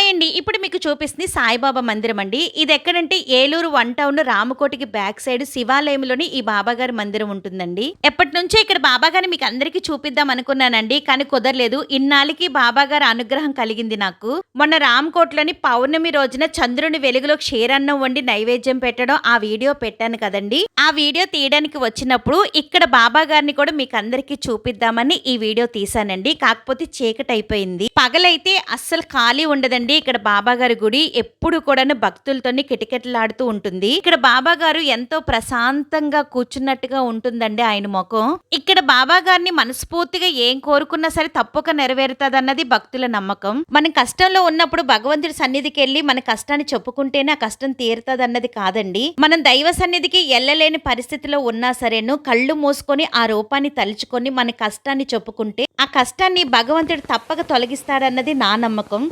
Hi అండి. ఇప్పుడు మీకు చూపిస్తుంది సాయిబాబా మందిరం అండి. ఇది ఎక్కడంటే ఏలూరు 1 టౌన్ రామకోటికి బ్యాక్ సైడ్ శివాలయంలోని ఈ బాబాగారి మందిరం ఉంటుందండి. ఎప్పటినుంచో ఇక్కడ బాబాగారిని మీకు అందరికీ చూపిద్దాం అనుకున్నానండి. కానీ కుదరలేదు. ఇన్నాళ్ళకి బాబాగారి అనుగ్రహం కలిగింది నాకు. మొన్న రామకోటలోని పౌర్ణమి రోజున చంద్రుని వెలుగులో క్షీరాన్నం వండి నైవేద్యం పెట్టడం ఆ వీడియో పెట్టాను కదండి. ఆ వీడియో తీయడానికి వచ్చినప్పుడు ఇక్కడ బాబాగారిని కూడా మీకు అందరికీ చూపిద్దామని ఈ వీడియో తీసానండి. కాకపోతే చీకటి అయిపోయింది. పగలైతే అస్సలు ఖాళీ ఉండదండి. ఇక్కడ బాబాగారి గుడి ఎప్పుడు కూడా భక్తులతోని కిటకిటలాడుతూ ఉంటుంది. ఇక్కడ బాబాగారు ఎంతో ప్రశాంతంగా కూర్చున్నట్టుగా ఉంటుందండి ఆయన ముఖం. ఇక్కడ బాబాగారిని మనస్ఫూర్తిగా ఏం కోరుకున్నా సరే తప్పక నెరవేరుతాదన్నది భక్తుల నమ్మకం. మనం కష్టంలో ఉన్నప్పుడు భగవంతుడి సన్నిధికి వెళ్ళి మన కష్టాన్ని చెప్పుకుంటేనే ఆ కష్టం తీరుతాదన్నది కాదండి. మనం దైవ సన్నిధికి వెళ్ళలేని పరిస్థితిలో ఉన్నా సరేను కళ్ళు మూసుకొని ఆ రూపాన్ని తలుచుకొని మన కష్టాన్ని చెప్పుకుంటే ఆ కష్టాన్ని భగవంతుడు తప్పక తొలగిస్తాడన్నది నా నమ్మకం.